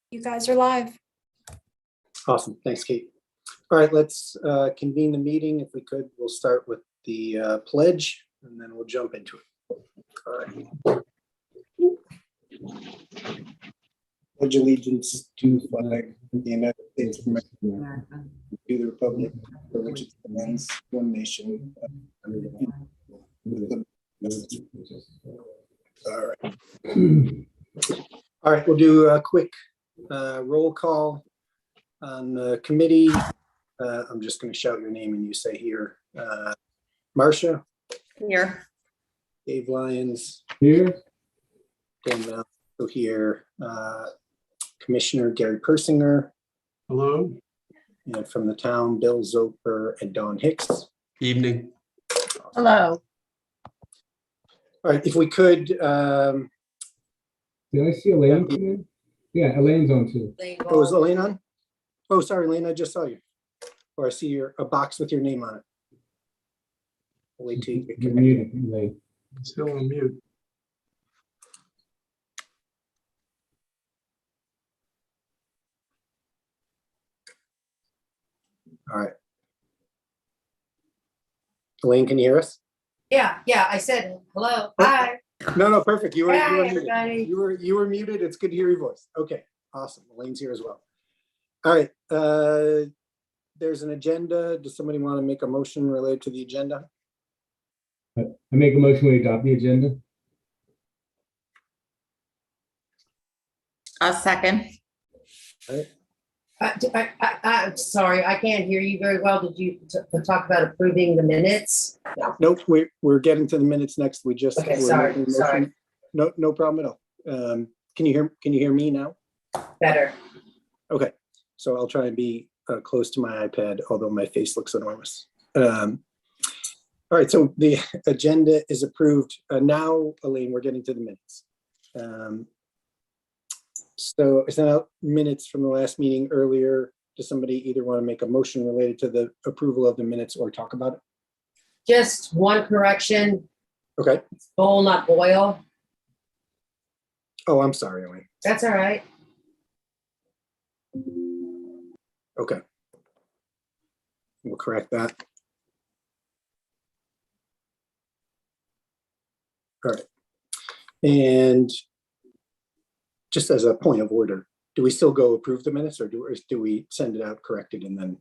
You guys are live. Awesome. Thanks, Kate. All right, let's convene the meeting. If we could, we'll start with the pledge and then we'll jump into it. All right. Pledge allegiance to the flag of the United States of America, to the republic for which it stands, one nation. All right. All right, we'll do a quick roll call on the committee. I'm just going to shout your name and you say here. Marcia. Here. Dave Lyons. Here. Dan Malco here. Commissioner Gary Persinger. Hello. And from the town, Bill Zoper and Dawn Hicks. Evening. Hello. All right, if we could. Did I see Elaine come in? Yeah, Elaine's on too. Oh, is Elaine on? Oh, sorry, Elaine, I just saw you. Or I see a box with your name on it. I'll wait till you get You're connected. muted, Elaine. Still on mute. All right. Elaine, can you hear us? Yeah, I said hello. Hi. No, perfect. You were Hi, muted. everybody. You were muted. It's good to hear your voice. Okay, awesome. Elaine's here as well. All right. There's an agenda. Does somebody want to make a motion related to the agenda? I make a motion we adopt the agenda. A second. All right. I'm sorry, I can't hear you very well. Did you talk about approving the minutes? No. Nope, we're getting to the minutes next. We just. Okay, we're sorry, making a motion. sorry. No problem at all. Can you hear me now? Better. Okay, so I'll try and be close to my iPad, although my face looks enormous. All right, so the agenda is approved. Now, Elaine, we're getting to the minutes. So I sent out minutes from the last meeting earlier. Does somebody either want to make a motion related to the approval of the minutes or talk about it? Just one correction, Okay. bowl, not boil. Oh, I'm sorry, Elaine. That's all right. Okay. We'll correct that. All right. And just as a point of order, do we still go approve the minutes or do we send it out corrected and then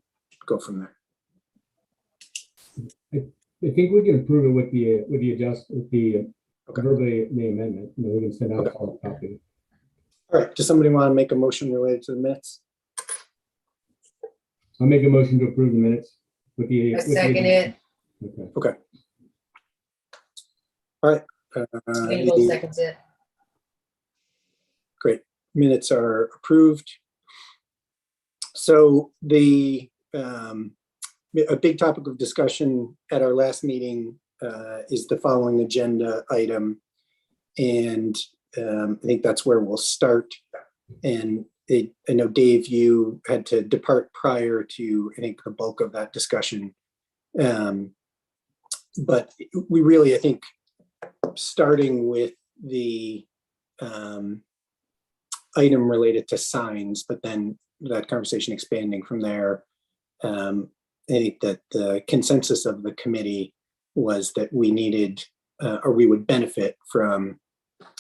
go from there? I think we can approve it with the Okay. verbally the amendment. And then we can send out a Okay. hard copy. All right. Does somebody want to make a motion related to the minutes? I'll make a motion to approve the minutes with the. I second it. Okay. All right. Angel seconds it. Great. Minutes are approved. So a big topic of discussion at our last meeting is the following agenda item. And I think that's where we'll start. And I know, Dave, you had to depart prior to, I think, the bulk of that discussion. But we really, I think, starting with the item related to signs, but then that conversation expanding from there. I think that the consensus of the committee was that we needed, or we would benefit from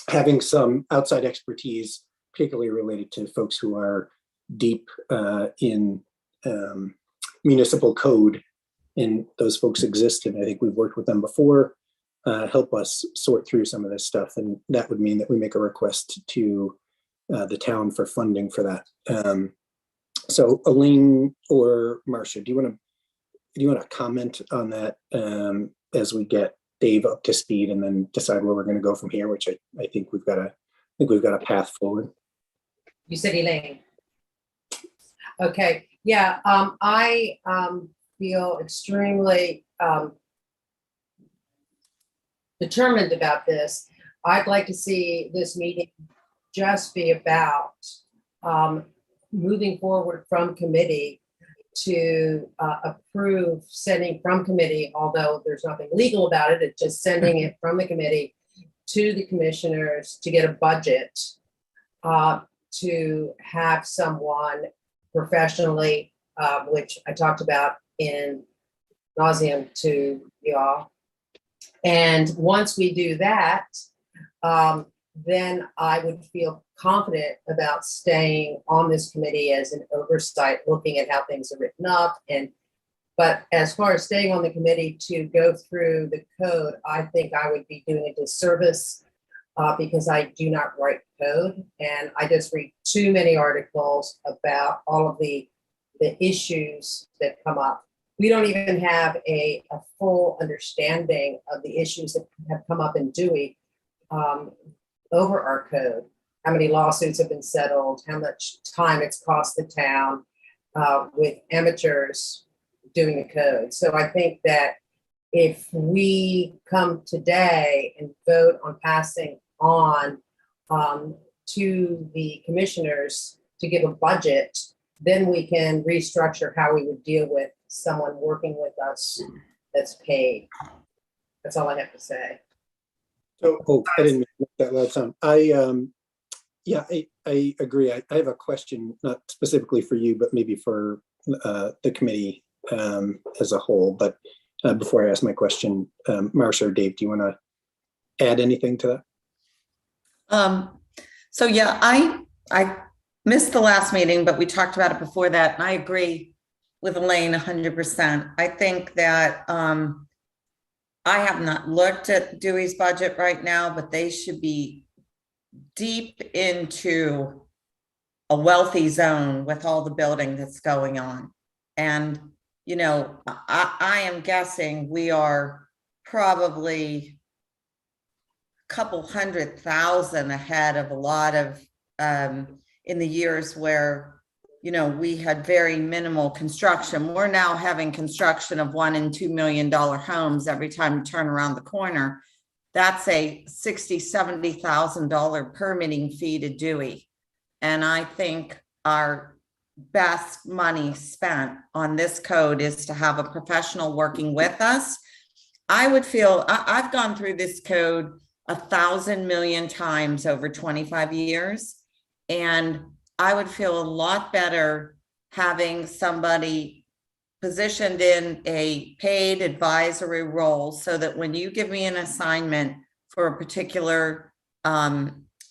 having some outside expertise, particularly related to folks who are deep in municipal code. And those folks exist, and I think we've worked with them before, help us sort through some of this stuff. And that would mean that we make a request to the town for funding for that. So Elaine or Marcia, do you want to comment on that as we get Dave up to speed and then decide where we're going to go from here, which I think we've got a path forward. You said Elaine. Okay, yeah, I feel extremely determined about this. I'd like to see this meeting just be about moving forward from committee to approve sending from committee, although there's nothing legal about it, it's just sending it from the committee to the commissioners to get a budget to have someone professionally, which I talked about in nauseam to y'all. And once we do that, then I would feel confident about staying on this committee as an oversight, looking at how things are written up. But as far as staying on the committee to go through the code, I think I would be doing a disservice because I do not write code, and I just read too many articles about all of the issues that come up. We don't even have a full understanding of the issues that have come up in Dewey over our code. How many lawsuits have been settled, how much time it's cost the town with amateurs doing the code. So I think that if we come today and vote on passing on to the commissioners to give a budget, then we can restructure how we would deal with someone working with us that's paid. That's all I have to say. So, I didn't make that loud sound. Yeah, I agree. I have a question, not specifically for you, but maybe for the committee as a whole. But before I ask my question, Marcia or Dave, do you want to add anything to that? So yeah, I missed the last meeting, but we talked about it before that, and I agree with Elaine 100%. I think that I have not looked at Dewey's budget right now, but they should be deep into a wealthy zone with all the building that's going on. And, you know, I am guessing we are probably a couple 100,000 ahead of a lot of in the years where, you know, we had very minimal construction. We're now having construction of $1 and $2 million homes every time you turn around the corner. That's a $60,000, $70,000 permitting fee to Dewey. And I think our best money spent on this code is to have a professional working with us. I would feel, I've gone through this code 1,000 million times over 25 years. And I would feel a lot better having somebody positioned in a paid advisory role so that when you give me an assignment for a particular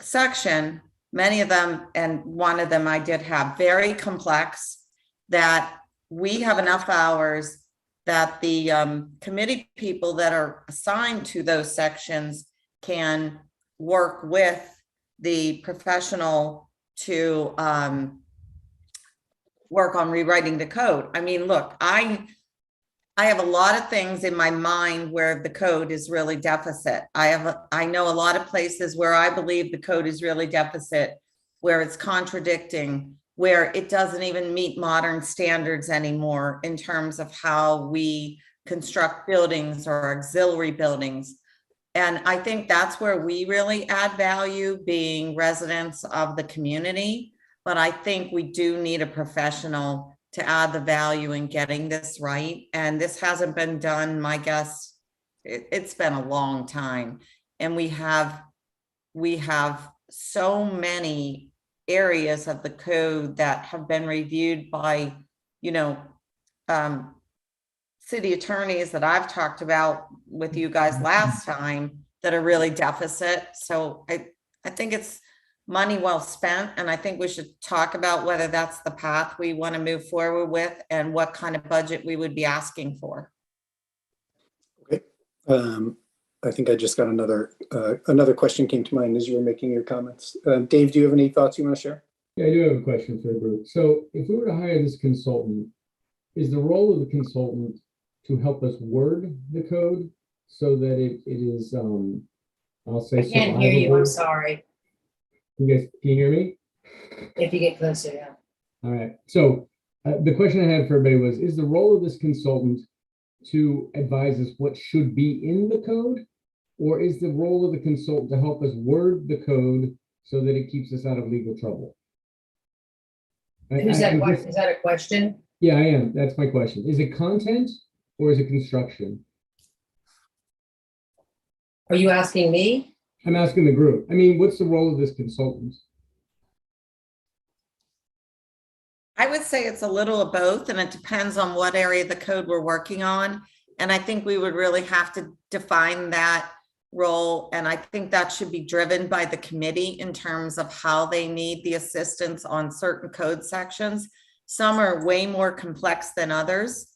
section, many of them, and one of them I did have very complex, that we have enough hours that the committee people that are assigned to those sections can work with the professional to work on rewriting the code. I mean, look, I have a lot of things in my mind where the code is really deficit. I know a lot of places where I believe the code is really deficit, where it's contradicting, where it doesn't even meet modern standards anymore in terms of how we construct buildings or auxiliary buildings. And I think that's where we really add value, being residents of the community. But I think we do need a professional to add the value in getting this right. And this hasn't been done, my guess, it's been a long time. And we have so many areas of the code that have been reviewed by, you know, city attorneys that I've talked about with you guys last time that are really deficit. So I think it's money well spent. And I think we should talk about whether that's the path we want to move forward with and what kind of budget we would be asking for. Okay. I think I just got another question came to mind as you were making your comments. Dave, do you have any thoughts you want to share? Yeah, I do have a question for the group. So if we were to hire this consultant, is the role of the consultant to help us word the code so that it is, I'll say, I can't hear you, I'm sorry. You guys, can you hear me? If you get closer, yeah. All right. So the question I had for everybody was, is the role of this consultant to advise us what should be in the code? Or is the role of the consultant to help us word the code so that it keeps us out of legal trouble? Is that a question? Yeah, I am. That's my question. Is it content or is it construction? Are you asking me? I'm asking the group. I mean, what's the role of this consultant? would say it's a little of both, and it depends on what area of the code we're working on. And I think we would really have to define that role. And I think that should be driven by the committee in terms of how they need the assistance on certain code sections. Some are way more complex than others,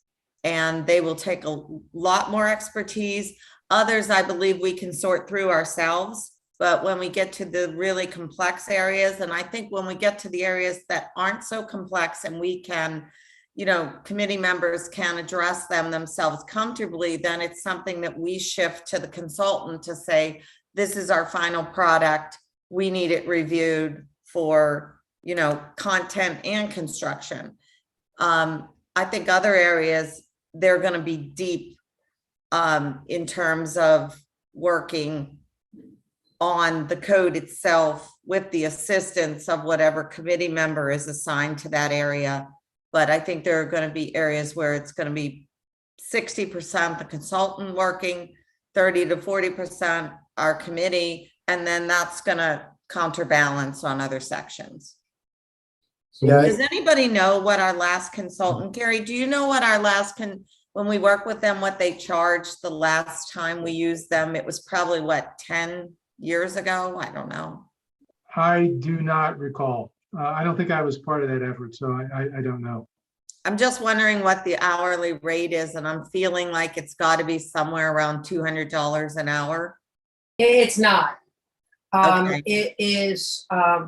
and they will take a lot more expertise. Others, I believe we can sort through ourselves. But when we get to the really complex areas, and I think when we get to the areas that aren't so complex and we can, you know, committee members can address them themselves comfortably, then it's something that we shift to the consultant to say, this is our final product. We need it reviewed for, you know, content and construction. I think other areas, they're going to be deep in terms of working on the code itself with the assistance of whatever committee member is assigned to that area. But I think there are going to be areas where it's going to be 60% the consultant working, 30 to 40% our committee, and then that's going to counterbalance on other sections. So Yeah, Does anybody know what our last consultant, Gary, do you know what our last when we work with them, what they charged the last time we used them? It was probably what, 10 years ago? I don't know. I do not recall. I don't think I was part of that effort, so I don't know. I'm just wondering what the hourly rate is, and I'm feeling like it's got to be somewhere around $200 an hour. It's not. Okay. It is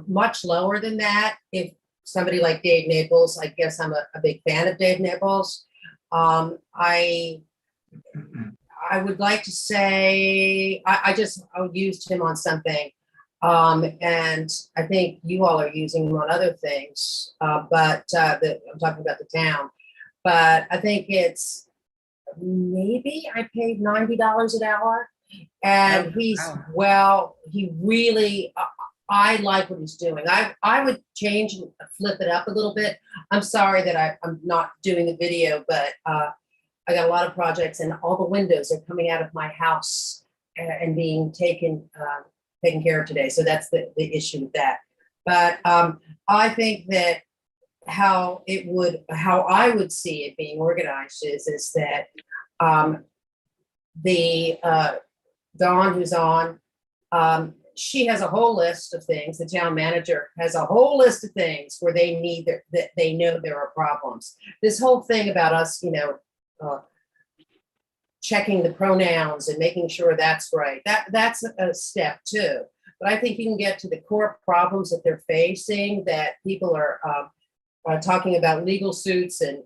much lower than that. If somebody like Dave Naples, I guess I'm a big fan of Dave Naples. I would like to say, I used him on something. And I think you all are using him on other things, but I'm talking about the town. But I think it's maybe I paid $90 an hour. And Oh, he's, wow. well, he really, I like what he's doing. I would change and flip it up a little bit. I'm sorry that I'm not doing the video, but I got a lot of projects and all the windows are coming out of my house and being taken care of today. So that's the issue with that. But I think that how I would see it being organized is that the Dawn who's on, she has a whole list of things. The town manager has a whole list of things where they need that they know there are problems. This whole thing about us, you know, checking the pronouns and making sure that's right. That's a step too. But I think you can get to the core problems that they're facing, that people are talking about legal suits and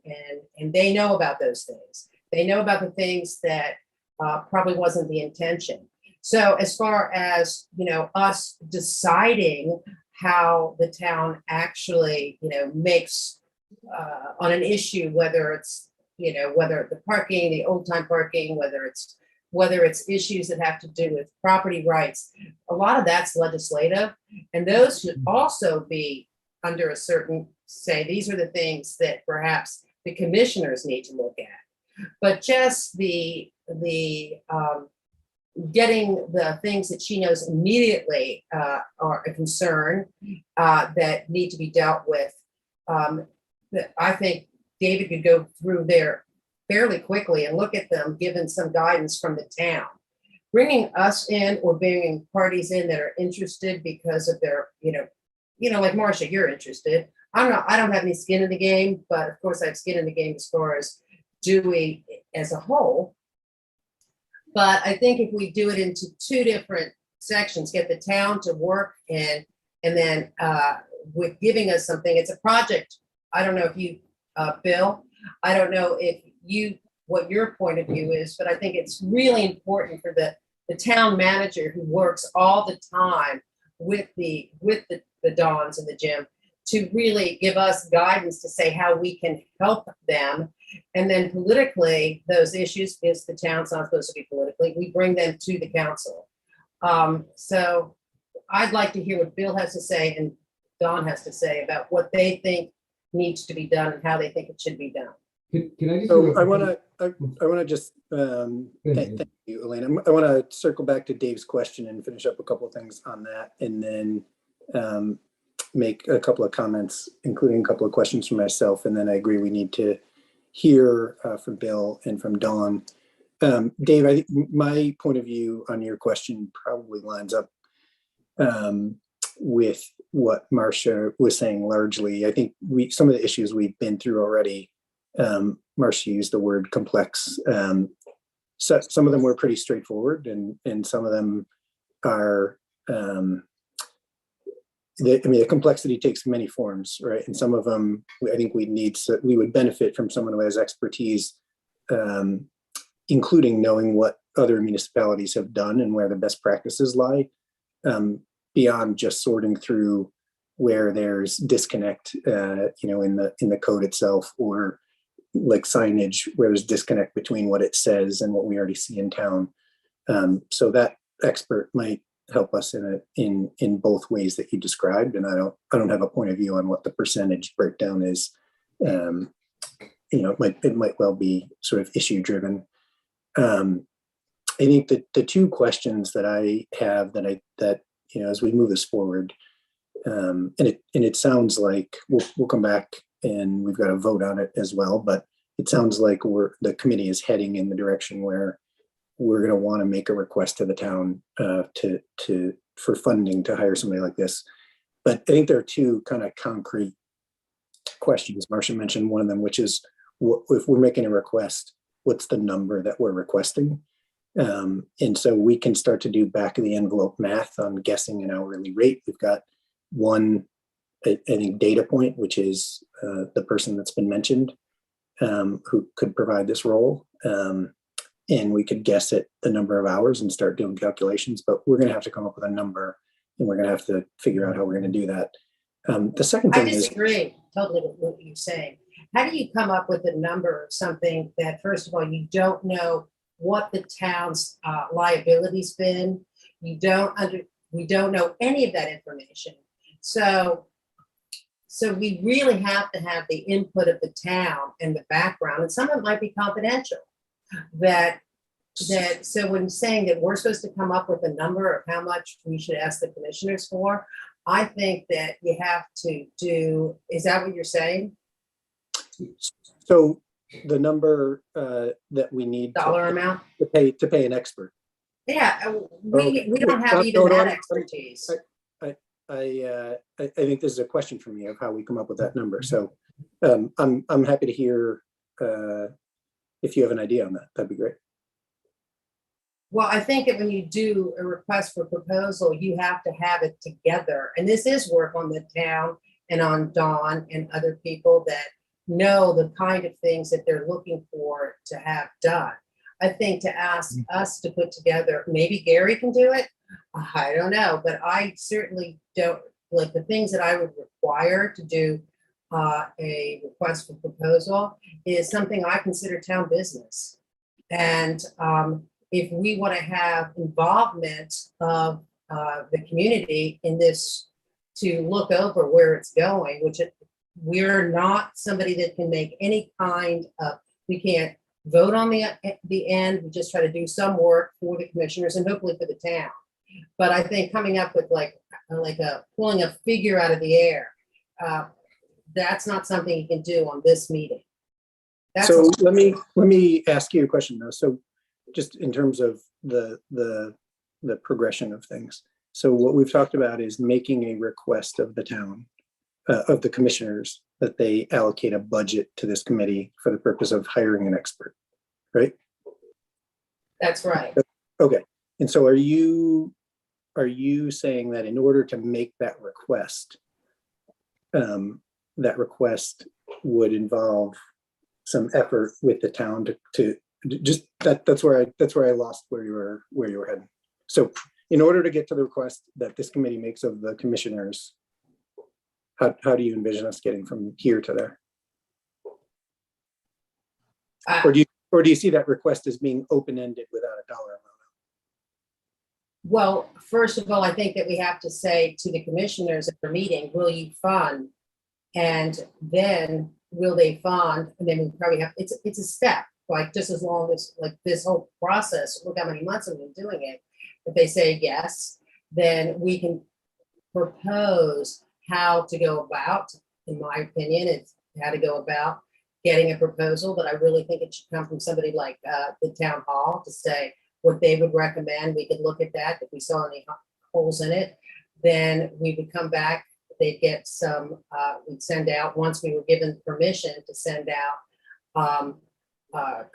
they know about those things. They know about the things that probably wasn't the intention. So as far as, you know, us deciding how the town actually, you know, makes on an issue, whether it's, you know, whether the parking, the old time parking, whether it's issues that have to do with property rights, a lot of that's legislative. And those should also be under a certain, say, these are the things that perhaps the commissioners need to look at. But just the getting the things that she knows immediately are a concern that need to be dealt with. That I think David could go through there fairly quickly and look at them, given some guidance from the town. Bringing us in or bringing parties in that are interested because of their, you know, like Marcia, you're interested. I don't have any skin in the game, but of course I have skin in the game as far as Dewey as a whole. But I think if we do it into two different sections, get the town to work and then with giving us something, it's a project. I don't know if you, Bill, I don't know if what your point of view is, but I think it's really important for the town manager who works all the time with the Dons and the gym to really give us guidance to say how we can help them. And then politically, those issues, because the town's not supposed to be politically, we bring them to the council. So I'd like to hear what Bill has to say and Don has to say about what they think needs to be done and how they think it should be done. Can I just? So I want to just thank you, Elena. I want to circle back to Dave's question and finish up a couple of things on that, and then make a couple of comments, including a couple of questions from myself, and then I agree we need to hear from Bill and from Dawn. Dave, I think my point of view on your question probably lines up with what Marcia was saying largely. I think some of the issues we've been through already, Marcia used the word complex. So some of them were pretty straightforward, and some of them are, the complexity takes many forms, right? And some of them, I think we would benefit from someone who has expertise, including knowing what other municipalities have done and where the best practices lie, beyond just sorting through where there's disconnect, in the code itself, or like signage where there's disconnect between what it says and what we already see in town. So that expert might help us in both ways that you described, and I don't have a point of view on what the percentage breakdown is. It might well be sort of issue driven. I think that the two questions that I have that as we move this forward, and it sounds like we'll come back and we've got to vote on it as well, but it sounds like the committee is heading in the direction where we're going to want to make a request to the town for funding to hire somebody like this. But I think there are two kind of concrete questions. Marcia mentioned one of them, which is, if we're making a request, what's the number that we're requesting? And so we can start to do back of the envelope math on guessing an hourly rate. We've got one, I think, data point, which is the person that's been mentioned, who could provide this role. And we could guess at the number of hours and start doing calculations, but we're going to have to come up with a number, and we're going to have to figure out how we're going to do that. The second thing I disagree totally with what you're saying. How do you come up with a number of something that, first of all, you don't know what the town's liability's been? We don't know any of that information. So we really have to have the input of the town and the background, and some of it might be confidential. So when saying that we're supposed to come up with a number of how much we should ask the commissioners for, I think that you have to do, is that what you're saying? So the number that we need Dollar amount? to pay an expert. Yeah, we don't have even that expertise. I think this is a question for me of how we come up with that number. So I'm happy to hear if you have an idea on that. That'd be great. Well, I think that when you do a request for proposal, you have to have it together. And this is work on the town and on Dawn and other people that know the kind of things that they're looking for to have done. I think to ask us to put together, maybe Gary can do it. I don't know, but I certainly don't, like the things that I would require to do a request for proposal is something I consider town business. And if we want to have involvement of the community in this to look over where it's going, which we're not somebody that can make any kind of, we can't vote on the end, we just try to do some work for the commissioners and hopefully for the town. But I think coming up with like pulling a figure out of the air, that's not something you can do on this meeting. So let me ask you a question though. So just in terms of the progression of things. So what we've talked about is making a request of the town, of the commissioners, that they allocate a budget to this committee for the purpose of hiring an expert, right? That's right. Okay. And so are you saying that in order to make that request would involve some effort with the town to just that's where I lost where you were heading. So in order to get to the request that this committee makes of the commissioners, how do you envision us getting from here to there? Or do you see that request as being open-ended without a dollar amount? Well, first of all, I think that we have to say to the commissioners at the meeting, will you fund? And then will they fund? And then we probably have, it's a step, like just as long as like this whole process, look how many months we've been doing it. If they say yes, then we can propose how to go about, in my opinion, it's how to go about getting a proposal, but I really think it should come from somebody like the town hall to say what they would recommend. We could look at that. If we saw any holes in it, then we would come back. They'd get some, we'd send out, once we were given permission to send out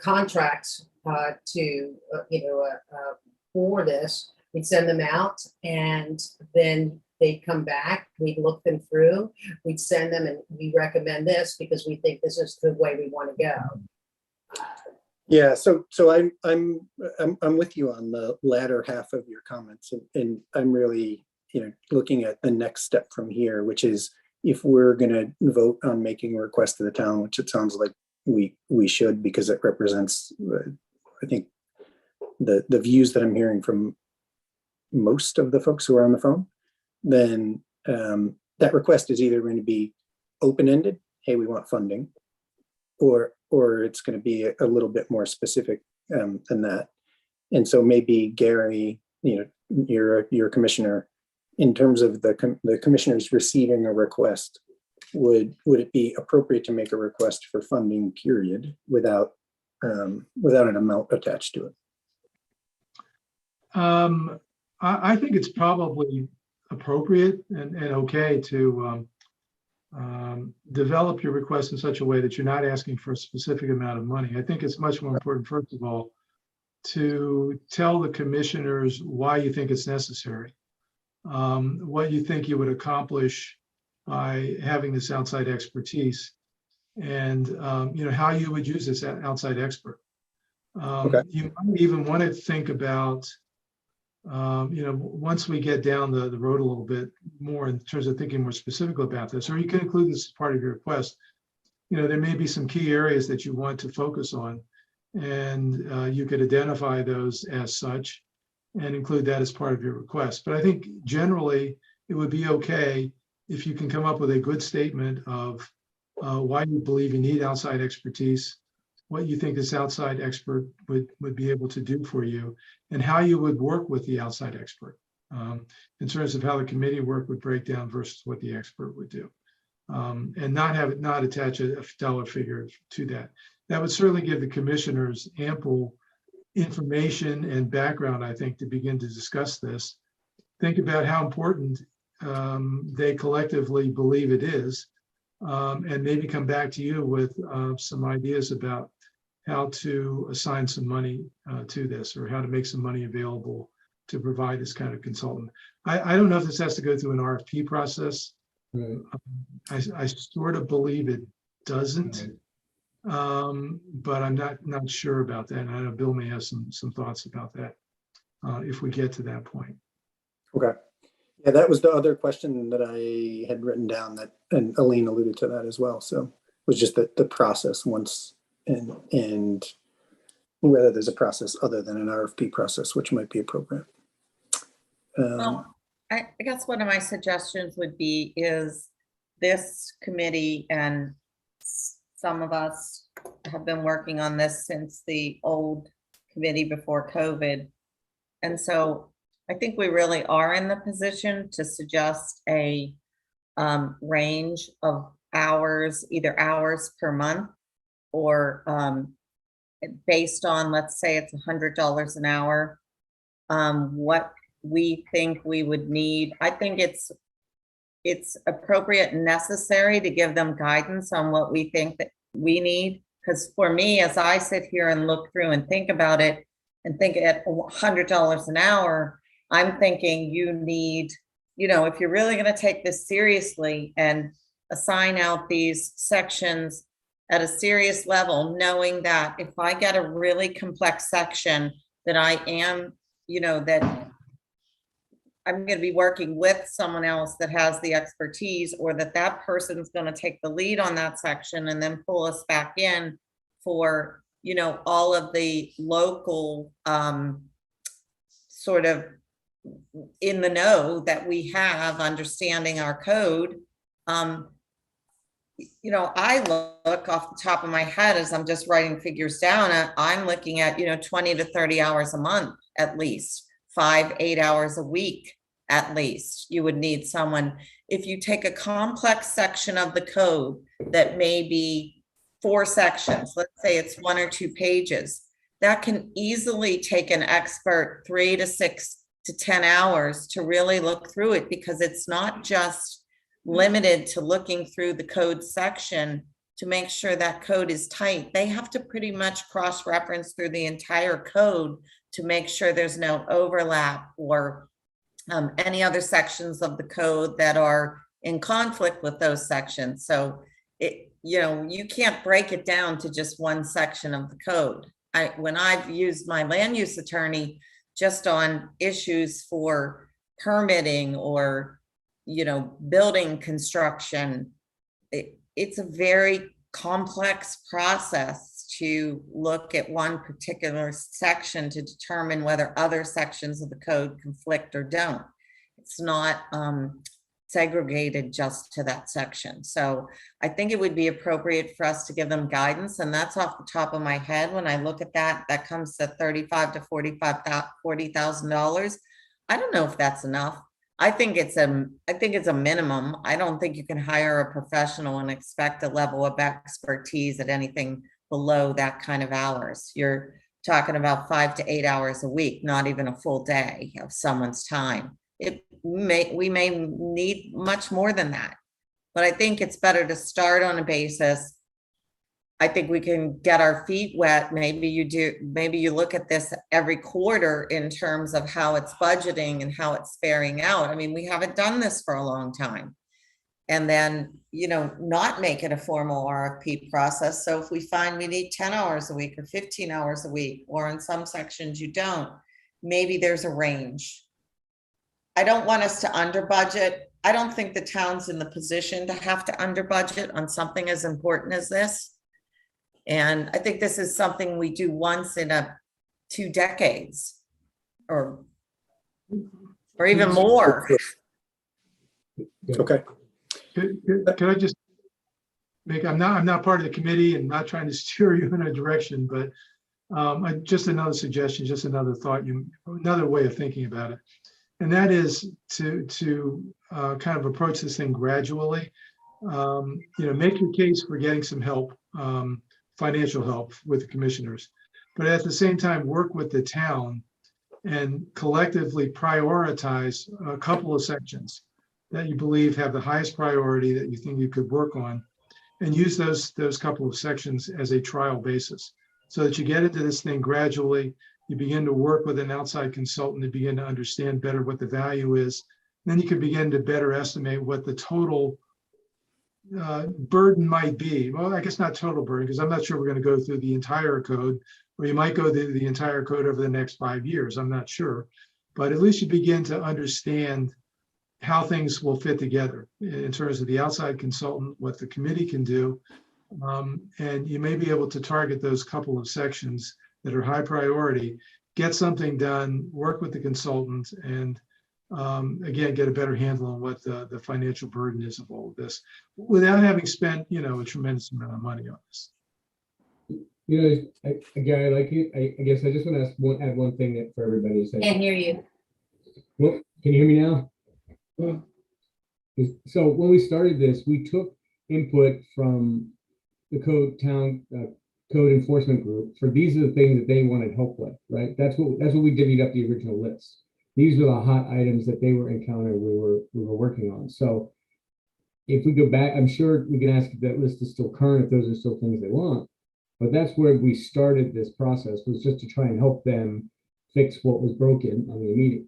contracts to, for this, we'd send them out, and then they'd come back, we'd look them through, we'd send them, and we recommend this because we think this is the way we want to go. Yeah, so I'm with you on the latter half of your comments, and I'm really, looking at the next step from here, which is if we're going to vote on making a request to the town, which it sounds like we should, because it represents, I think, the views that I'm hearing from most of the folks who are on the phone, then that request is either going to be open-ended, hey, we want funding, or it's going to be a little bit more specific than that. And so maybe Gary, you're a commissioner. In terms of the commissioners receiving a request, would it be appropriate to make a request for funding, period, without an amount attached to it? I think it's probably appropriate and okay to develop your request in such a way that you're not asking for a specific amount of money. I think it's much more important, first of all, to tell the commissioners why you think it's necessary, what you think you would accomplish by having this outside expertise, and how you would use this outside expert. Okay. You might even want to think about, once we get down the road a little bit more in terms of thinking more specifically about this, or you can include this as part of your request, there may be some key areas that you want to focus on, and you could identify those as such and include that as part of your request. But I think generally it would be okay if you can come up with a good statement of why you believe you need outside expertise, what you think this outside expert would be able to do for you, and how you would work with the outside expert in terms of how the committee work would break down versus what the expert would do, and not attach a dollar figure to that. That would certainly give the commissioners ample information and background, I think, to begin to discuss this. Think about how important they collectively believe it is, and maybe come back to you with some ideas about how to assign some money to this, or how to make some money available to provide this kind of consultant. I don't know if this has to go through an RFP process. Right. I sort of believe it doesn't, but I'm not sure about that. And I know Bill may have some thoughts about that if we get to that point. Okay. Yeah, that was the other question that I had written down, and Elaine alluded to that as well. So it was just the process once, and whether there's a process other than an RFP process, which might be appropriate. Well, I guess one of my suggestions would be is this committee, and some of us have been working on this since the old committee before COVID. And so I think we really are in the position to suggest a range of hours, either hours per month, or based on, let's say it's $100 an hour, what we think we would need. I think it's appropriate and necessary to give them guidance on what we think that we need. Because for me, as I sit here and look through and think about it, and think at $100 an hour, I'm thinking you need, if you're really going to take this seriously and assign out these sections at a serious level, knowing that if I get a really complex section that I am, that I'm going to be working with someone else that has the expertise, or that person's going to take the lead on that section and then pull us back in for, all of the local sort of in the know that we have, understanding our code. I look off the top of my head as I'm just writing figures down. I'm looking at, 20 to 30 hours a month, at least 5-8 hours a week at least. You would need someone, if you take a complex section of the code that may be 4 sections, let's say it's 1 or 2 pages, that can easily take an expert 3 to 6 to 10 hours to really look through it, because it's not just limited to looking through the code section to make sure that code is tight. They have to pretty much cross-reference through the entire code to make sure there's no overlap or any other sections of the code that are in conflict with those sections. So you can't break it down to just one section of the code. When I've used my land use attorney just on issues for permitting or, building construction, it's a very complex process to look at one particular section to determine whether other sections of the code conflict or don't. It's not segregated just to that section. So I think it would be appropriate for us to give them guidance, and that's off the top of my head. When I look at that comes to $35,000 to $40,000. I don't know if that's enough. I think it's a minimum. I don't think you can hire a professional and expect a level of expertise at anything below that kind of hours. You're talking about 5 to 8 hours a week, not even a full day of someone's time. We may need much more than that, but I think it's better to start on a basis. I think we can get our feet wet. Maybe you look at this every quarter in terms of how it's budgeting and how it's faring out. I mean, we haven't done this for a long time. And then, not make it a formal RFP process. So if we find we need 10 hours a week or 15 hours a week, or in some sections you don't, maybe there's a range. I don't want us to under budget. I don't think the town's in the position to have to under budget on something as important as this. And I think this is something we do once in 2 decades or even more. Okay. Could I just I'm not part of the committee and not trying to steer you in a direction, but just another suggestion, just another thought, another way of thinking about it. And that is to kind of approach this thing gradually. Make your case for getting some help, financial help with the commissioners, but at the same time, work with the town and collectively prioritize a couple of sections that you believe have the highest priority that you think you could work on, and use those couple of sections as a trial basis so that you get into this thing gradually. You begin to work with an outside consultant to begin to understand better what the value is. Then you can begin to better estimate what the total burden might be. Well, I guess not total burden, because I'm not sure we're going to go through the entire code, or you might go through the entire code over the next 5 years. I'm not sure, but at least you begin to understand how things will fit together in terms of the outside consultant, what the committee can do. And you may be able to target those couple of sections that are high priority, get something done, work with the consultant, and again, get a better handle on what the financial burden is of all of this without having spent, a tremendous amount of money on this. Gary, I like it. I guess I just want to add one thing for everybody to say. Can't hear you. Well, can you hear me now? So when we started this, we took input from the code enforcement group for these are the things that they wanted help with, right? That's what we divvied up the original list. These were the hot items that they were encountering, we were working on. So if we go back, I'm sure we can ask if that list is still current, if those are still things they want. But that's where we started this process, was just to try and help them fix what was broken on the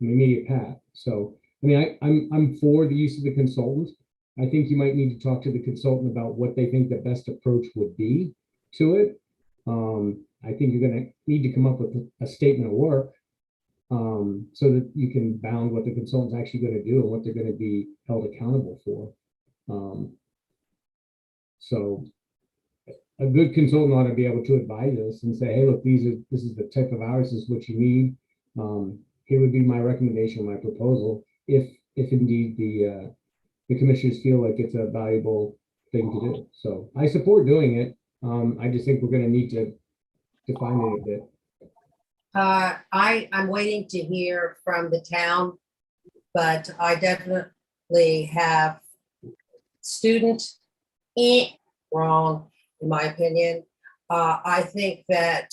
immediate path. So I mean, I'm for the use of the consultant. I think you might need to talk to the consultant about what they think the best approach would be to it. I think you're going to need to come up with a statement of work so that you can bound what the consultant's actually going to do and what they're going to be held accountable for. So a good consultant ought to be able to advise us and say, hey, look, this is the type of hours, this is what you need. Here would be my recommendation, my proposal, if indeed the commissioners feel like it's a valuable thing to do. So I support doing it. I just think we're going to need to define it a bit. I'm waiting to hear from the town, but I definitely have student wrong, in my opinion. I think that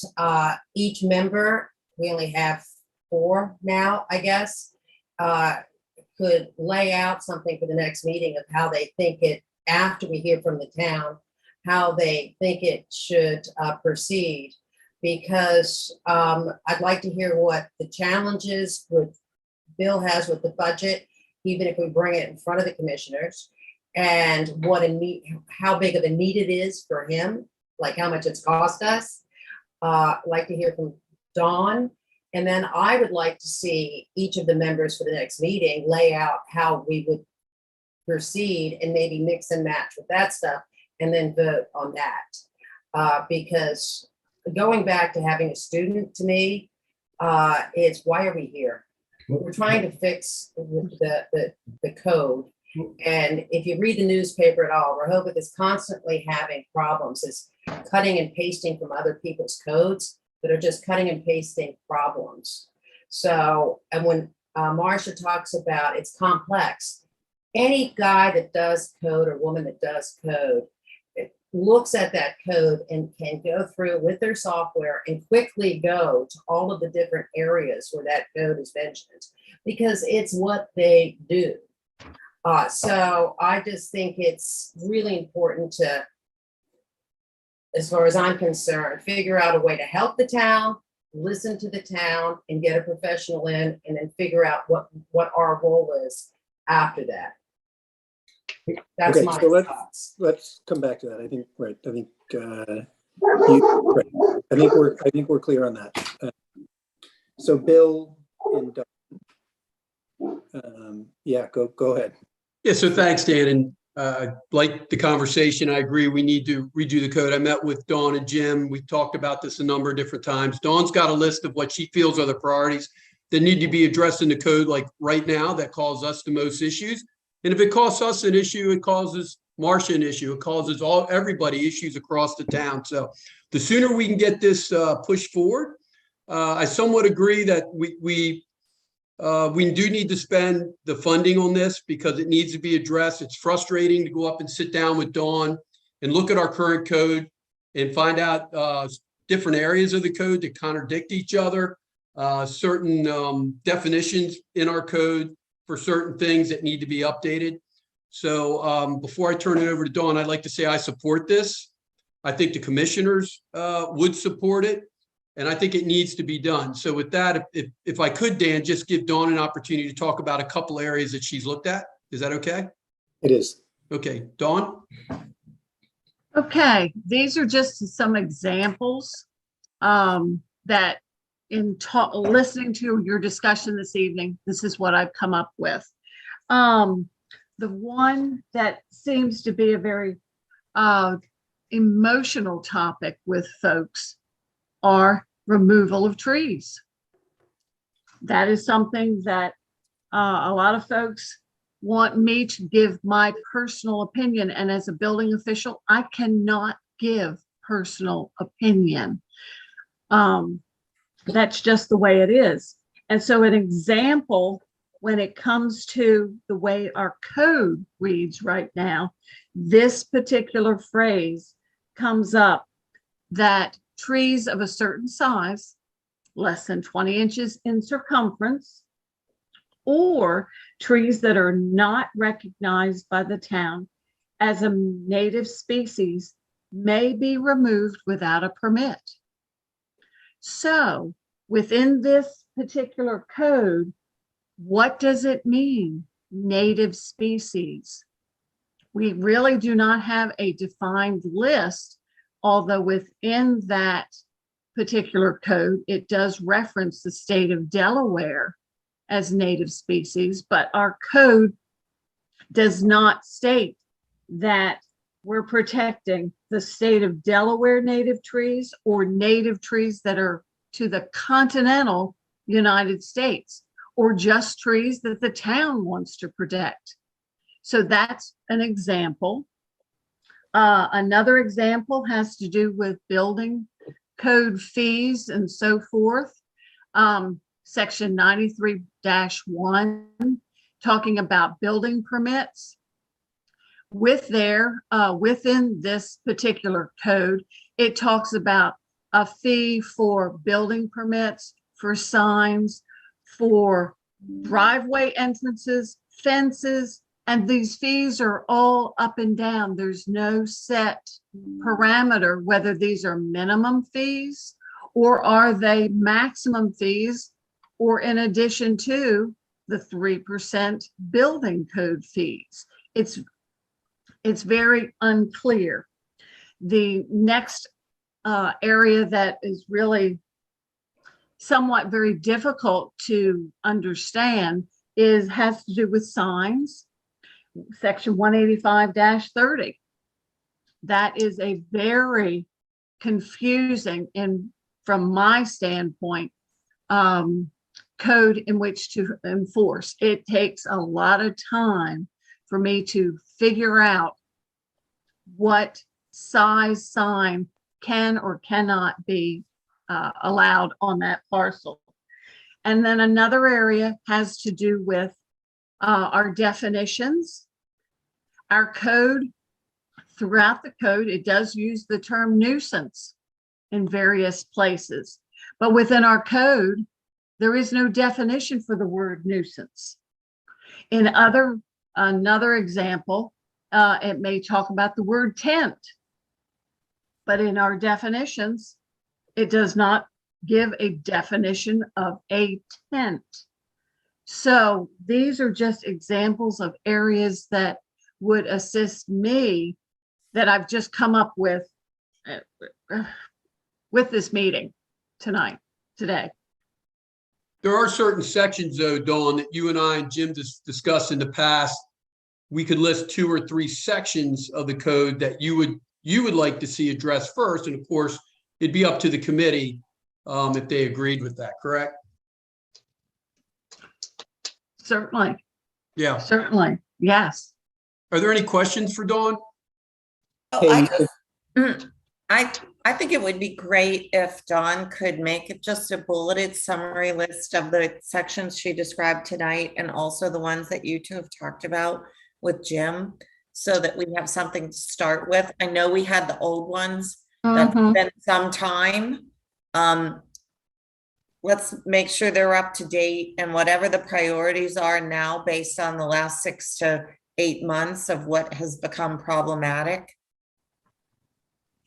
each member, we only have 4 now, I guess, could lay out something for the next meeting of how they think it, after we hear from the town, how they think it should proceed. Because I'd like to hear what the challenges with Bill has with the budget, even if we bring it in front of the commissioners, and what a need, how big of a need it is for him, like how much it's cost us. I'd like to hear from Dawn, and then I would like to see each of the members for the next meeting lay out how we would proceed and maybe mix and match with that stuff, and then vote on that. Because going back to having a student, to me, is why are we here? We're trying to fix the code. And if you read the newspaper at all, Rehoboth is constantly having problems. It's cutting and pasting from other people's codes that are just cutting and pasting problems. So, and when Marcia talks about it's complex, any guy that does code or woman that does code, looks at that code and can go through with their software and quickly go to all of the different areas where that code is mentioned, because it's what they do. So I just think it's really important to, as far as I'm concerned, figure out a way to help the town, listen to the town, and get a professional in, and then figure out what our role is after that. That's Okay, my so thoughts. let's come back to that. I think, right, I think, right. I think we're clear on that. So Bill and Dawn, yeah, go ahead. Yeah, so thanks, Dan. And like the conversation, I agree, we need to redo the code. I met with Dawn and Jim. We talked about this a number of different times. Dawn's got a list of what she feels are the priorities that need to be addressed in the code, like right now, that cause us the most issues. And if it costs us an issue, it causes Marcia an issue. It causes everybody issues across the town. So the sooner we can get this pushed forward, I somewhat agree that we do need to spend the funding on this because it needs to be addressed. It's frustrating to go up and sit down with Dawn and look at our current code and find out different areas of the code that contradict each other, certain definitions in our code for certain things that need to be updated. So before I turn it over to Dawn, I'd like to say I support this. I think the commissioners would support it, and I think it needs to be done. So with that, if I could, Dan, just give Dawn an opportunity to talk about a couple areas that she's looked at. Is that okay? It is. Okay, Dawn? Okay, these are just some examples that in listening to your discussion this evening, this is what I've come up with. The one that seems to be a very emotional topic with folks are removal of trees. That is something that a lot of folks want me to give my personal opinion. And as a building official, I cannot give personal opinion. That's just the way it is. And so an example, when it comes to the way our code reads right now, this particular phrase comes up that trees of a certain size, less than 20 inches in circumference, or trees that are not recognized by the town as a native species may be removed without a permit. So within this particular code, what does it mean, native species? We really do not have a defined list, although within that particular code, it does reference the state of Delaware as native species, but our code does not state that we're protecting the state of Delaware native trees or native trees that are to the continental United States, or just trees that the town wants to protect. So that's an example. Another example has to do with building code fees and so forth. Section 93-1, talking about building permits. Within this particular code, it talks about a fee for building permits, for signs, for driveway entrances, fences, and these fees are all up and down. There's no set parameter whether these are minimum fees or are they maximum fees, or in addition to the 3% building code fees. It's very unclear. The next area that is really somewhat very difficult to understand has to do with signs, section 185-30. That is a very confusing, from my standpoint, code in which to enforce. It takes a lot of time for me to figure out what size sign can or cannot be allowed on that parcel. And then another area has to do with our definitions. Our code, throughout the code, it does use the term nuisance in various places, but within our code, there is no definition for the word nuisance. In another example, it may talk about the word tent, but in our definitions, it does not give a definition of a tent. So these are just examples of areas that would assist me that I've just come up with this meeting today. There are certain sections though, Dawn, that you and I and Jim discussed in the past. We could list 2 or 3 sections of the code that you would like to see addressed first. And of course, it'd be up to the committee if they agreed with that, correct? Certainly. Yeah. Certainly. Yes. Are there any questions for Dawn? I think it would be great if Dawn could make it just a bulleted summary list of the sections she described tonight and also the ones that you two have talked about with Jim, so that we have something to start with. I know we had the old ones. That's been some time. Let's make sure they're up to date, and whatever the priorities are now based on the last 6 to 8 months of what has become problematic.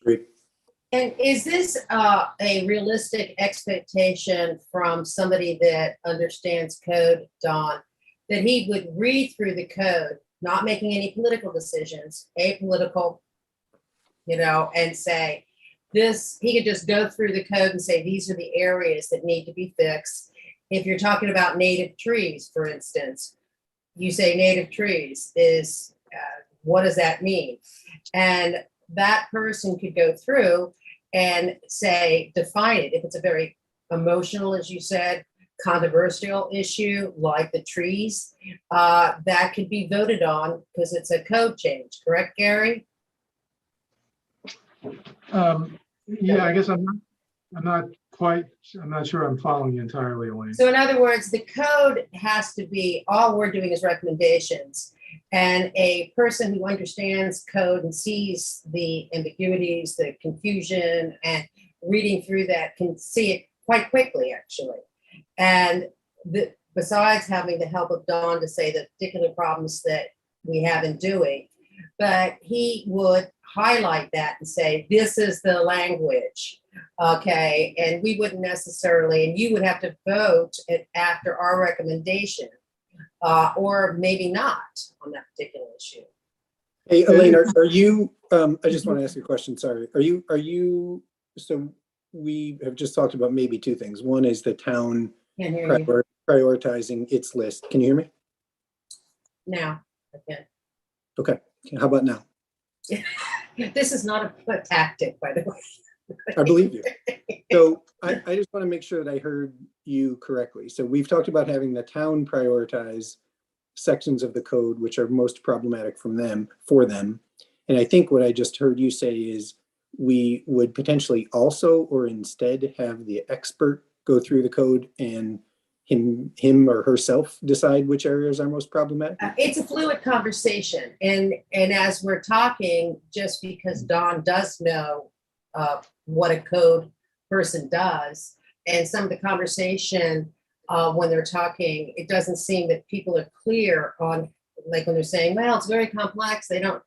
Great. And is this a realistic expectation from somebody that understands code, Don, that he would read through the code, not making any political decisions, apolitical, and say this, he could just go through the code and say, these are the areas that need to be fixed. If you're talking about native trees, for instance, you say native trees is, what does that mean? And that person could go through and say, define it. If it's a very emotional, as you said, controversial issue like the trees, that could be voted on because it's a code change. Correct, Gary? Yeah, I guess I'm not sure I'm following you entirely, Elaine. So in other words, the code has to be, all we're doing is recommendations. And a person who understands code and sees the ambiguities, the confusion, and reading through that can see it quite quickly, actually. And besides having the help of Dawn to say the particular problems that we have in doing, but he would highlight that and say, this is the language, okay? And we wouldn't necessarily, and you would have to vote after our recommendation, or maybe not on that particular issue. Hey, Elaine, are you, I just want to ask you a question, sorry. Are you, so we have just talked about maybe 2 things. One is the town Can't hear you prioritizing its list. Can you hear me? now. Okay. Okay, how about now? This is not a tactic, by the way. I believe you. So I just want to make sure that I heard you correctly. So we've talked about having the town prioritize sections of the code which are most problematic for them. And I think what I just heard you say is we would potentially also or instead have the expert go through the code and him or herself decide which areas are most problematic? It's a fluid conversation, and as we're talking, just because Dawn does know what a code person does, and some of the conversation when they're talking, it doesn't seem that people are clear on, like when they're saying, well, it's very complex, they don't,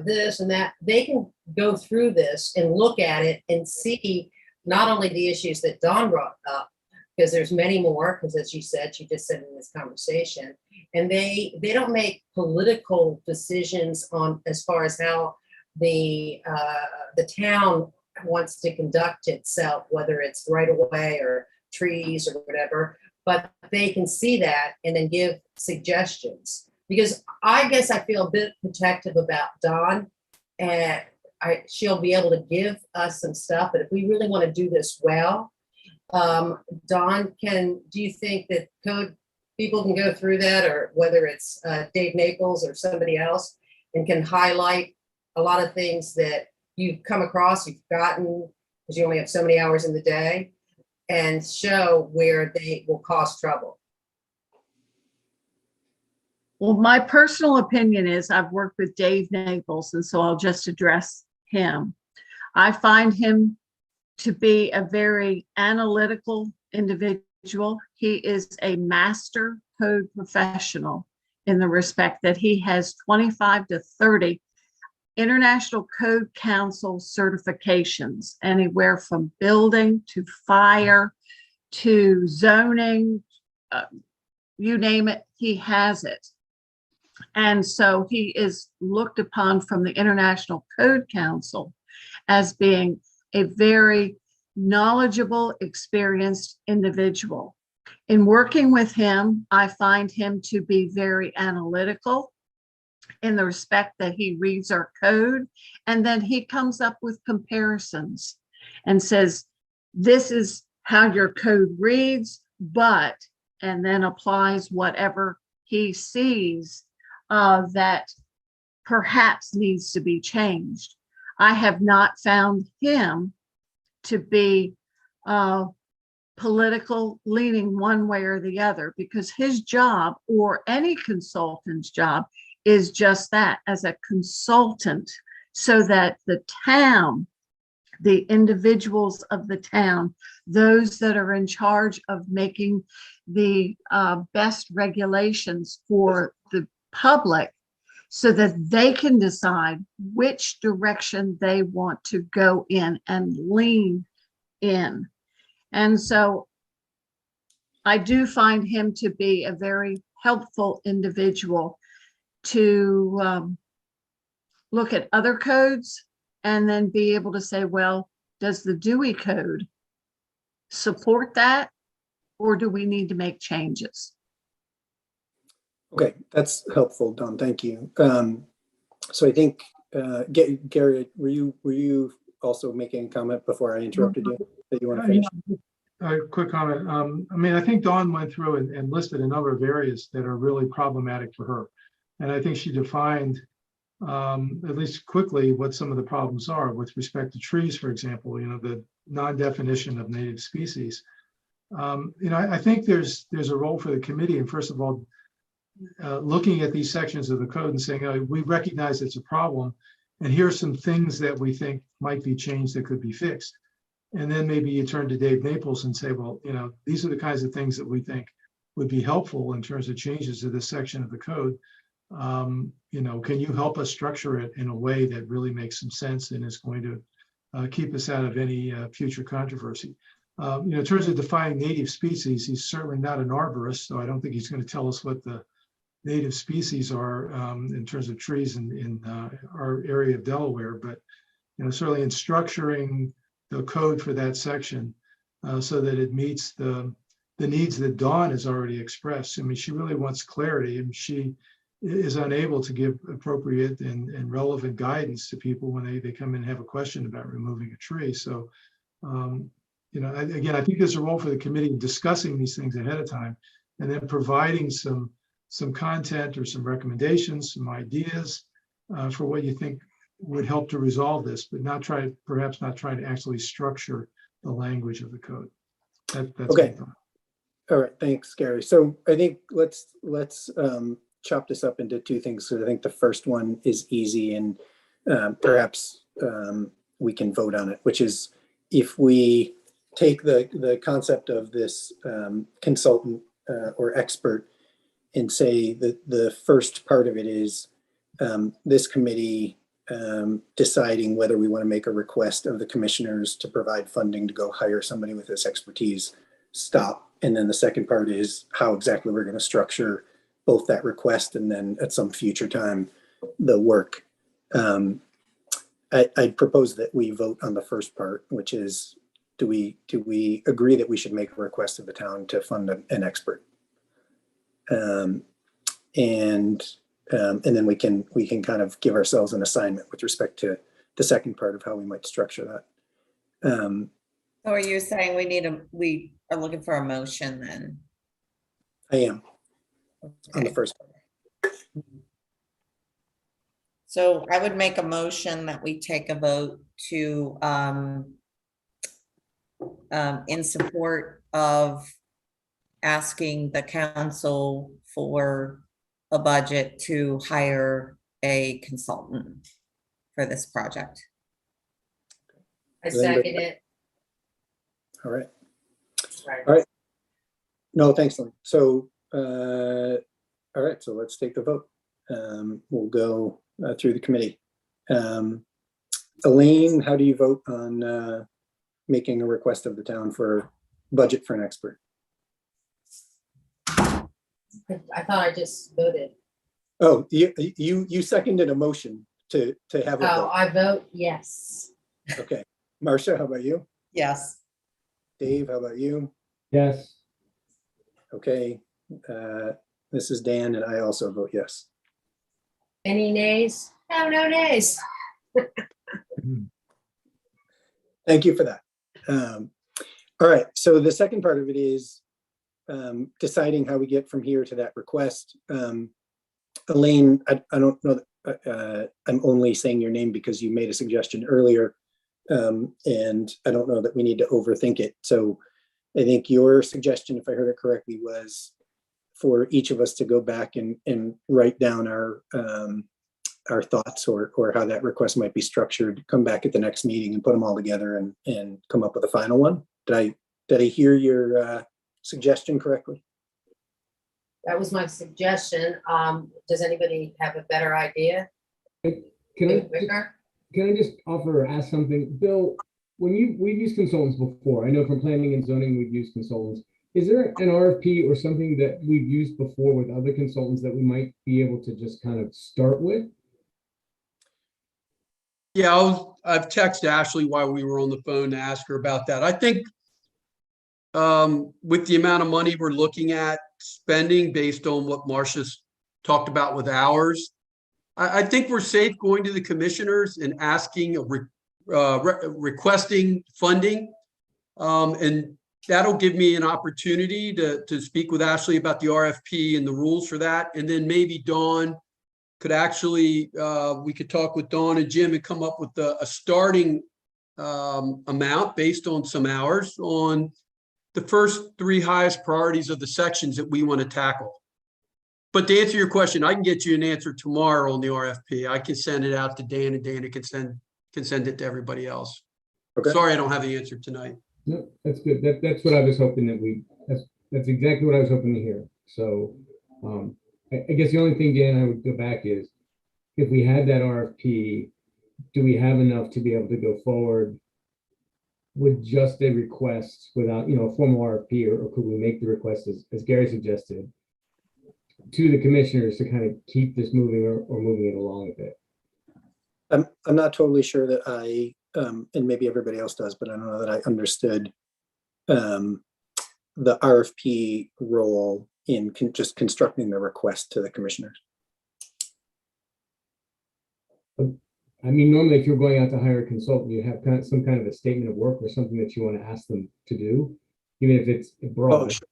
this and that. They can go through this and look at it and see not only the issues that Dawn brought up, because there's many more, because as she said, she just said in this conversation, and they don't make political decisions on as far as how the town wants to conduct itself, whether it's right away or trees or whatever, but they can see that and then give suggestions. Because I guess I feel a bit protective about Dawn, and she'll be able to give us some stuff, but if we really want to do this well, Dawn, do you think that code people can go through that, or whether it's Dave Naples or somebody else, and can highlight a lot of things that you've come across, you've gotten, because you only have so many hours in the day, and show where they will cause trouble? Well, my personal opinion is I've worked with Dave Naples, and so I'll just address him. I find him to be a very analytical individual. He is a master code professional in the respect that he has 25 to 30 International Code Council certifications, anywhere from building to fire to zoning, you name it, he has it. And so he is looked upon from the International Code Council as being a very knowledgeable, experienced individual. In working with him, I find him to be very analytical in the respect that he reads our code, and then he comes up with comparisons and says, this is how your code reads, but, and then applies whatever he sees that perhaps needs to be changed. I have not found him to be political leaning one way or the other, because his job, or any consultant's job, is just that, as a consultant, so that the town, the individuals of the town, those that are in charge of making the best regulations for the public, so that they can decide which direction they want to go in and lean in. And so I do find him to be a very helpful individual to look at other codes and then be able to say, well, does the Dewey Code support that, or do we need to make changes? Okay, that's helpful, Dawn. Thank you. So I think, Gary, were you also making a comment before I interrupted you that you want to finish? A quick comment. I mean, I think Dawn went through and listed a number of areas that are really problematic for her. And I think she defined, at least quickly, what some of the problems are with respect to trees, for example, the non-definition of native species. I think there's a role for the committee. And first of all, looking at these sections of the code and saying, oh, we recognize it's a problem, and here's some things that we think might be changed that could be fixed. And then maybe you turn to Dave Naples and say, well, these are the kinds of things that we think would be helpful in terms of changes to this section of the code. Can you help us structure it in a way that really makes some sense and is going to keep us out of any future controversy? In terms of defining native species, he's certainly not an arborist, so I don't think he's going to tell us what the native species are in terms of trees in our area of Delaware. But certainly in structuring the code for that section so that it meets the needs that Dawn has already expressed. I mean, she really wants clarity, and she is unable to give appropriate and relevant guidance to people when they come in and have a question about removing a tree. So, again, I think there's a role for the committee in discussing these things ahead of time, and then providing some content or some recommendations, some ideas for what you think would help to resolve this, but perhaps not trying to actually structure the language of the code. That's Okay. my thought. All right, thanks, Gary. So I think let's chop this up into two things. So I think the first one is easy, and perhaps we can vote on it, which is if we take the concept of this consultant or expert and say that the first part of it is this committee deciding whether we want to make a request of the commissioners to provide funding to go hire somebody with this expertise, stop. And then the second part is how exactly we're going to structure both that request and then at some future time, the work. I'd propose that we vote on the first part, which is, do we agree that we should make a request of the town to fund an expert? And then we can kind of give ourselves an assignment with respect to the second part of how we might structure that. So are you saying we are looking for a motion then? I am on the Okay. first part. So I would make a motion that we take a vote to, in support of asking the council for a budget to hire a consultant for this project. I second it. All right. Right. All right. No, thanks, Lynn. So, all right, so let's take the vote. We'll go through the committee. Elaine, how do you vote on making a request of the town for budget for an expert? I thought I just voted. Oh, you seconded a motion to have a Oh, vote. I vote yes. Okay. Marcia, how about you? Yes. Dave, how about you? Yes. Okay. This is Dan, and I also vote yes. Any nays? No nays. Thank you for that. All right, so the second part of it is deciding how we get from here to that request. Elaine, I don't know that I'm only saying your name because you made a suggestion earlier, and I don't know that we need to overthink it. So I think your suggestion, if I heard it correctly, was for each of us to go back and write down our thoughts or how that request might be structured, come back at the next meeting and put them all together and come up with a final one. Did I hear your suggestion correctly? That was my suggestion. Does anybody have a better idea? Can I just offer or ask something? Bill, we've used consultants before. I know from planning and zoning, we've used consultants. Is there an RFP or something that we've used before with other consultants that we might be able to just kind of start with? Yeah, I've texted Ashley while we were on the phone to ask her about that. I think with the amount of money we're looking at spending based on what Marcia's talked about with hours, I think we're safe going to the commissioners and asking, requesting funding. And that'll give me an opportunity to speak with Ashley about the RFP and the rules for that. And then maybe Dawn could actually, we could talk with Dawn and Jim and come up with a starting amount based on some hours on the first three highest priorities of the sections that we want to tackle. But to answer your question, I can get you an answer tomorrow on the RFP. I can send it out to Dan, and Dan can send it to everybody else. Okay. Sorry, I don't have the answer tonight. No, that's good. That's what I was hoping that's exactly what I was hoping to hear. So I guess the only thing, Dan, I would go back is if we had that RFP, do we have enough to be able to go forward with just a request without, a formal RFP, or could we make the request as Gary suggested to the commissioners to kind of keep this moving or moving it along a bit? I'm not totally sure that I, and maybe everybody else does, but I don't know that I understood the RFP role in just constructing the request to the commissioners. I mean, normally if you're going out to hire a consultant, you have some kind of a statement of work or something that you want to ask them to do, even if it's broad. Oh, sure.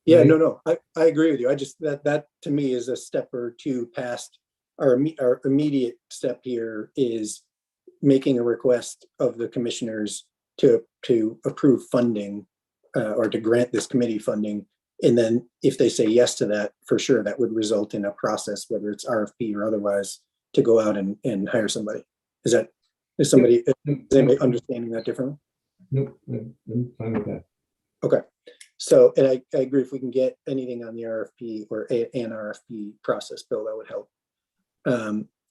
Yeah, right? no, I agree with you. I just, that to me is a step or two past our immediate step here is making a request of the commissioners to approve funding or to grant this committee funding. And then if they say yes to that, for sure, that would result in a process, whether it's RFP or otherwise, to go out and hire somebody. Is anybody understanding that differently? Nope, I'm fine with that. Okay. So, and I agree, if we can get anything on the RFP or an RFP process, Bill, that would help.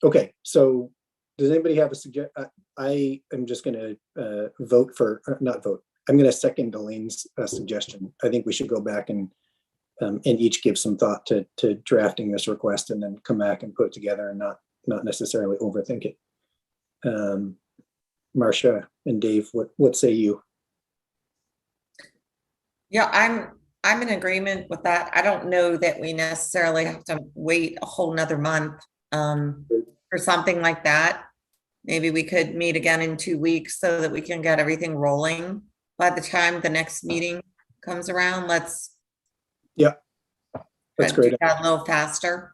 Okay, so does anybody have a suggestion? I am just going to vote for, not vote. I'm going to second Elaine's suggestion. I think we should go back and each give some thought to drafting this request, and then come back and put it together and not necessarily overthink it. Marcia and Dave, what say you? Yeah, I'm in agreement with that. I don't know that we necessarily have to wait a whole nother month for something like that. Maybe we could meet again in 2 weeks so that we can get everything rolling by the time the next meeting comes around. Let's That's do great. that a little faster.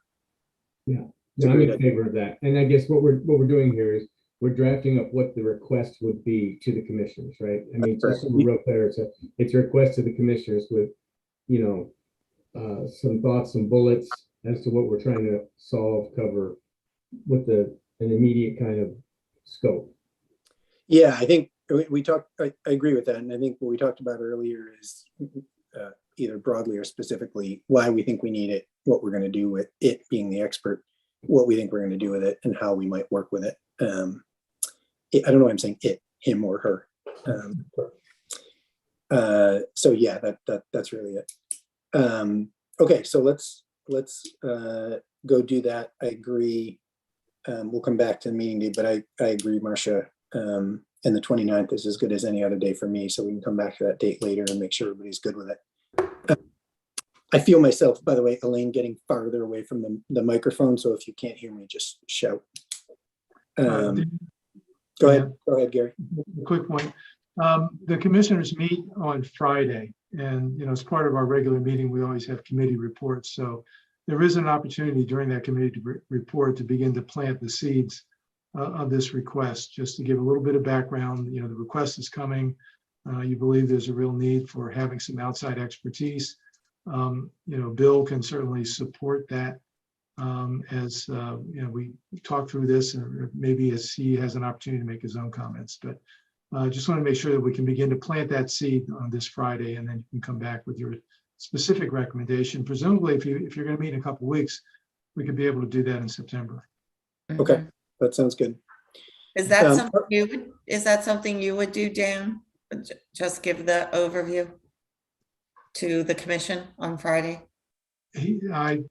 Yeah, no, I'm in favor of that. And I guess what we're doing here is we're drafting up what the request would be to the commissioners, right? I mean, just so we're real clear, it's a request to the commissioners with, some thoughts, some bullets as to what we're trying to solve, cover with an immediate kind of scope. Yeah, I think we talked, I agree with that. And I think what we talked about earlier is either broadly or specifically why we think we need it, what we're going to do with it being the expert, what we think we're going to do with it, and how we might work with it. I don't know why I'm saying it, him or her. So yeah, that's really it. Okay, so let's go do that. I agree. We'll come back to the meeting day, but I agree, Marcia. And the 29th is as good as any other day for me, so we can come back to that date later and make sure everybody's good with it. I feel myself, by the way, Elaine, getting farther away from the microphone, so if you can't hear me, just shout. Go ahead, Gary. A quick point. The commissioners meet on Friday, and as part of our regular meeting, we always have committee reports. So there is an opportunity during that committee report to begin to plant the seeds of this request. Just to give a little bit of background, the request is coming. You believe there's a real need for having some outside expertise. Bill can certainly support that as we talk through this, or maybe as he has an opportunity to make his own comments. But just want to make sure that we can begin to plant that seed on this Friday, and then you can come back with your specific recommendation. Presumably, if you're going to meet in a couple of weeks, we could be able to do that in September. Okay, that sounds good. Is that something you would do, Dan? Just give the overview to the commission on Friday? Gary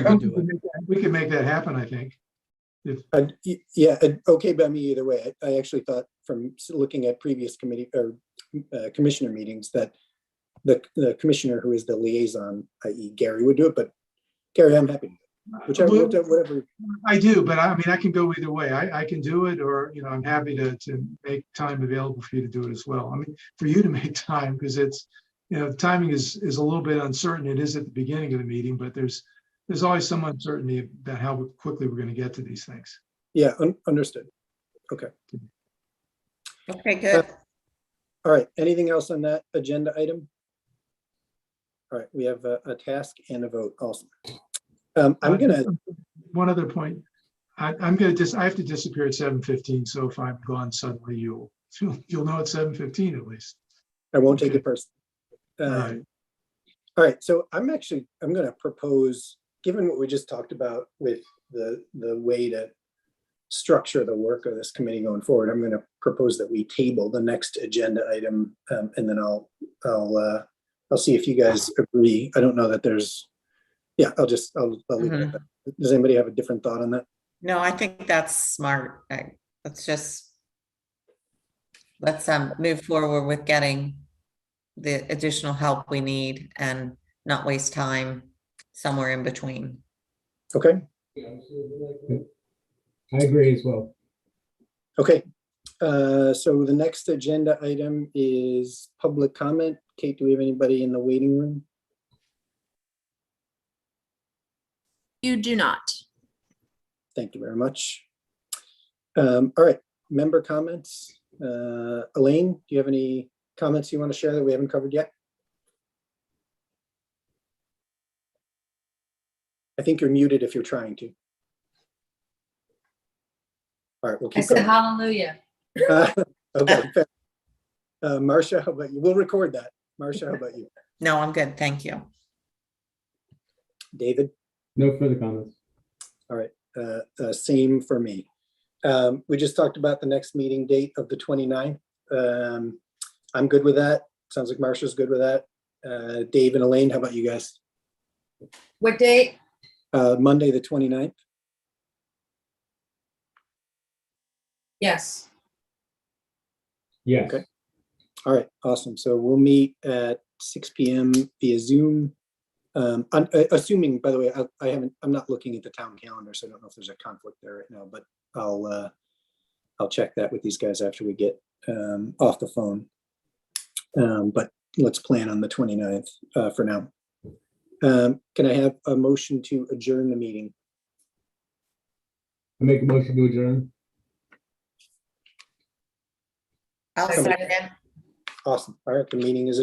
would do it. We can make that happen, I think. Yeah, okay by me either way. I actually thought from looking at previous committee or commissioner meetings that the commissioner who is the liaison, i.e. Gary, would do it, but Gary, I'm happy. Whatever. I do, but I can go either way. I can do it, or I'm happy to make time available for you to do it as well. For you to make time, because it's timing is a little bit uncertain. It is at the beginning of the meeting, but there's always some uncertainty about how quickly we're going to get to these things. Yeah, understood. Okay. Okay, good. All right. Anything else on that agenda item? All right, we have a task and a vote also. One other point. I have to disappear at 7:15. So if I'm gone suddenly, you'll know at 7:15 at least. I won't take it personally. All right. All right. So I'm going to propose, given what we just talked about with the way to structure the work of this committee going forward, I'm going to propose that we table the next agenda item, and then I'll see if you guys agree. I don't know that there's. Yeah, I'll leave it at that. Does anybody have a different thought on that? No, I think that's smart. Let's move forward with getting the additional help we need and not waste time somewhere in between. Okay. I agree as well. Okay. So the next agenda item is public comment. Kate, do we have anybody in the waiting room? You do not. Thank you very much. All right, member comments. Elaine, do you have any comments you want to share that we haven't covered yet? I think you're muted if you're trying to. All right, we'll I keep said going. hallelujah. Okay. fair. Marcia, how about you? We'll record that. Marcia, how about you? No, I'm good. Thank you. David? No further comments. All right, same for me. We just talked about the next meeting date of the 29th. I'm good with that. Sounds like Marcia's good with that. Dave and Elaine, how about you guys? What date? Monday, the 29th. Yes. Yes. Okay. All right, awesome. So we'll meet at 6 p.m. via Zoom. Assuming, by the way, I'm not looking at the town calendar, so I don't know if there's a conflict there right now, but I'll check that with these guys after we get off the phone. But let's plan on the 29th for now. Can I have a motion to adjourn the meeting? I make a motion to adjourn. I'll Second. second. Awesome. All right, the meeting is